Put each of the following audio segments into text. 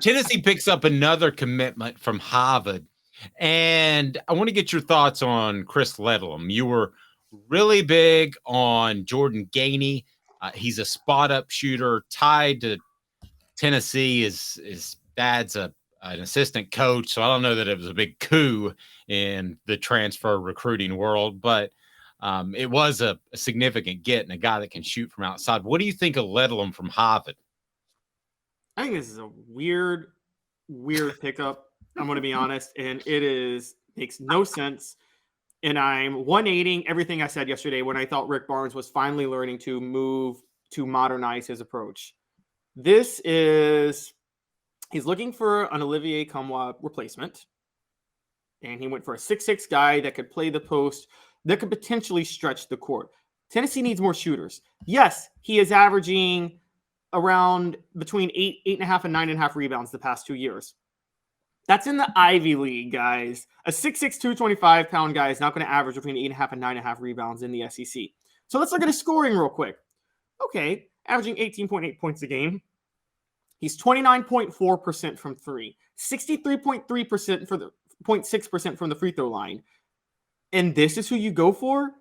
Tennessee picks up another commitment from Harvard. And I want to get your thoughts on Chris Ledlum. You were really big on Jordan Gainey. He's a spot up shooter tied to Tennessee. His dad's an assistant coach, so I don't know that it was a big coup in the transfer recruiting world, but it was a significant get and a guy that can shoot from outside. What do you think of Ledlum from Harvard? I think this is a weird pickup. I'm going to be honest, and makes no sense. And I'm 180ing everything I said yesterday when I thought Rick Barnes was finally learning to move to modernize his approach. He's looking for an Olivier Nkamhoua replacement, and he went for a 6'6" guy that could play the post, that could potentially stretch the court. Tennessee needs more shooters. Yes, he is averaging around between 8.5 and 9.5 rebounds the past 2 years. That's in the Ivy League, guys. A 6'6", 225-pound guy is not going to average between 8.5 and 9.5 rebounds in the SEC. So let's look at his scoring real quick. Okay, averaging 18.8 points a game. He's 29.4% from three, 63.3% for the 0.6% from the free throw line. And this is who you go for?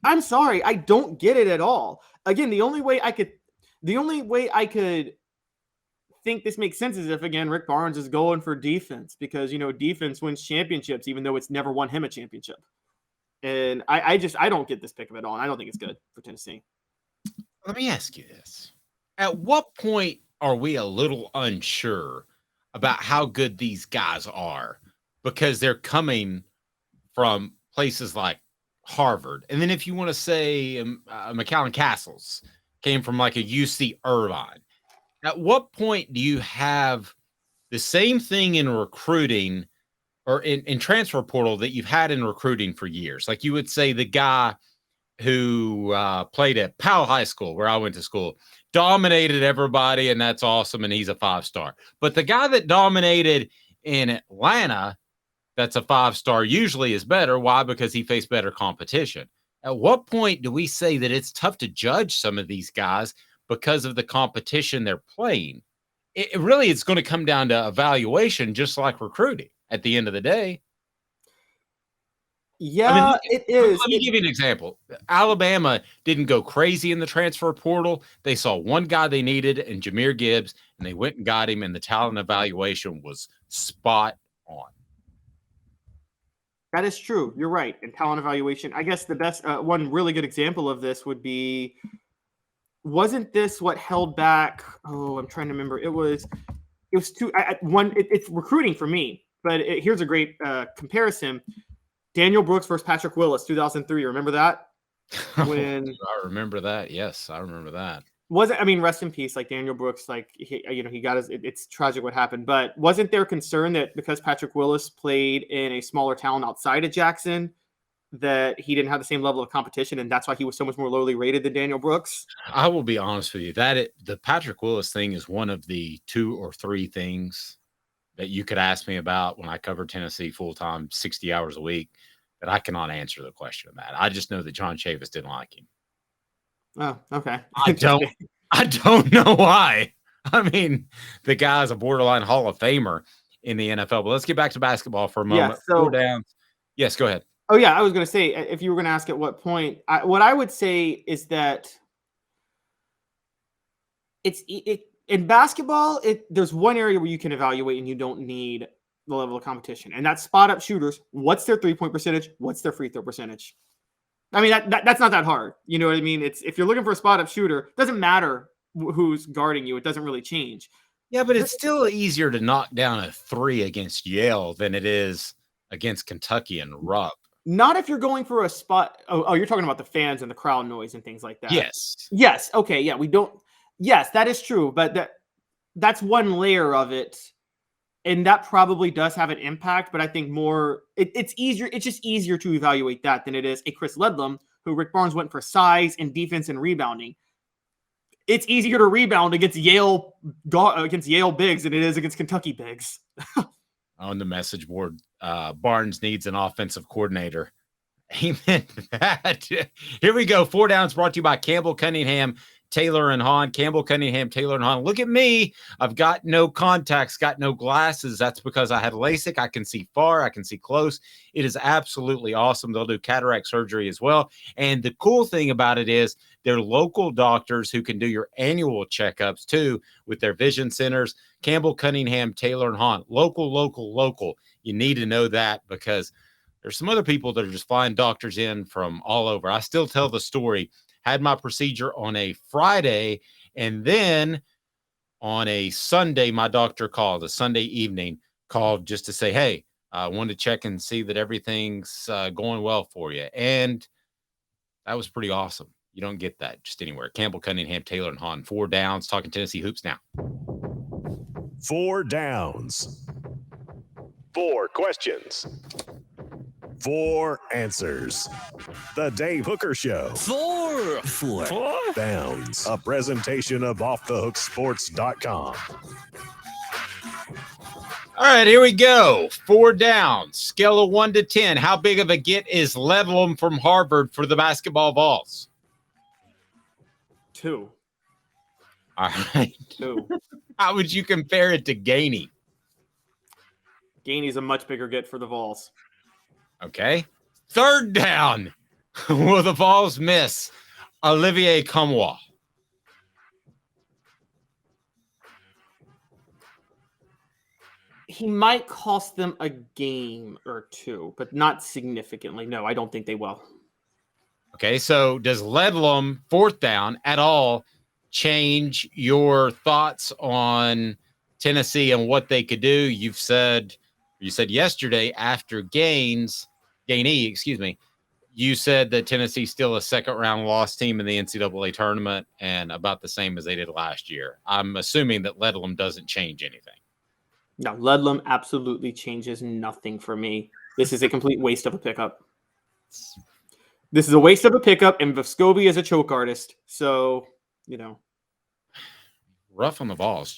I'm sorry, I don't get it at all. Again, the only way I could think this makes sense is if, again, Rick Barnes is going for defense because, defense wins championships, even though it's never won him a championship. And I don't get this pickup at all. And I don't think it's good for Tennessee. Let me ask you this. At what point are we a little unsure about how good these guys are because they're coming from places like Harvard? And then if you want to say McAllen Castles came from like a UC Irvine, at what point do you have the same thing in recruiting or in transfer portal that you've had in recruiting for years? Like you would say the guy who played at Powell High School, where I went to school, dominated everybody, and that's awesome, and he's a 5-star. But the guy that dominated in Atlanta, that's a 5-star, usually is better. Why? Because he faced better competition. At what point do we say that it's tough to judge some of these guys because of the competition they're playing? It really is going to come down to evaluation, just like recruiting at the end of the day. Yeah, it is. Let me give you an example. Alabama didn't go crazy in the transfer portal. They saw one guy they needed in Jahmyr Gibbs, and they went and got him, and the talent evaluation was spot on. That is true. You're right. And talent evaluation, I guess the best one really good example of this would be, wasn't this what held back? Oh, I'm trying to remember. It's recruiting for me, but here's a great comparison. Daniel Brooks versus Patrick Willis, 2003. Remember that? I remember that. Yes, I remember that. Rest in peace. Like Daniel Brooks, like he got his. It's tragic what happened, but wasn't there concern that because Patrick Willis played in a smaller town outside of Jackson, that he didn't have the same level of competition, and that's why he was so much more lowly rated than Daniel Brooks? I will be honest with you, the Patrick Willis thing is one of the 2 or 3 things that you could ask me about when I covered Tennessee full-time, 60 hours a week, that I cannot answer the question of that. I just know that John Chavis didn't like him. Oh, okay. I don't know why. I mean, the guy's a borderline Hall of Famer in the NFL, but let's get back to basketball for a moment. Yeah, 4 downs. Yes, go ahead. Oh, yeah, I was going to say, if you were going to ask at what point, what I would say is that in basketball, there's one area where you can evaluate and you don't need the level of competition, and that's spot-up shooters. What's their three-point percentage? What's their free throw percentage? I mean, that's not that hard. You know what I mean? It's if you're looking for a spot-up shooter, it doesn't matter who's guarding you. It doesn't really change. Yeah, but it's still easier to knock down a 3 against Yale than it is against Kentucky and Rupp. Not if you're going for a spot. Oh, you're talking about the fans and the crowd noise and things like that. Yes. Okay. Yeah, we don't. Yes, that is true. But that's one layer of it. And that probably does have an impact. But I think it's easier. It's just easier to evaluate that than it is a Chris Ledlum, who Rick Barnes went for size and defense and rebounding. It's easier to rebound against Yale bigs than it is against Kentucky bigs. On the message board, Barnes needs an offensive coordinator. Amen to that. Here we go. 4 downs brought to you by Campbell Cunningham Taylor and Hahn, Campbell Cunningham, Taylor and Hahn. Look at me. I've got no contacts, got no glasses. That's because I had LASIK. I can see far, I can see close. It is absolutely awesome. They'll do cataract surgery as well. And the cool thing about it is they're local doctors who can do your annual checkups too with their vision centers. Campbell Cunningham, Taylor and Hahn. Local. You need to know that because there's some other people that are just flying doctors in from all over. I still tell the story. Had my procedure on a Friday, and then on a Sunday, my doctor called, a Sunday evening, called just to say, hey, I wanted to check and see that everything's going well for you. And that was pretty awesome. You don't get that just anywhere. Campbell Cunningham, Taylor and Hahn, 4 downs, talking Tennessee hoops now. 4 downs. 4 questions. 4 answers. The Dave Hooker Show. 4 downs. A presentation of offthehooksports.com. All right, here we go. 4 downs. Scale of 1 to 10. How big of a get is Ledlum from Harvard for the basketball Vols? 2. All right. 2. How would you compare it to Gainey? Gainey's a much bigger get for the Vols. Okay. 3rd down. Will the Vols miss Olivier Comwa? He might cost them a game or 2, but not significantly. No, I don't think they will. Okay, so does Ledlum, 4th down, at all change your thoughts on Tennessee and what they could do? You said yesterday after Gainey, you said that Tennessee's still a 2nd-round loss team in the NCAA tournament and about the same as they did last year. I'm assuming that Ledlum doesn't change anything. No, Ledlum absolutely changes nothing for me. This is a complete waste of a pickup. This is a waste of a pickup, and Vescovi is a choke artist. So, rough on the Vols.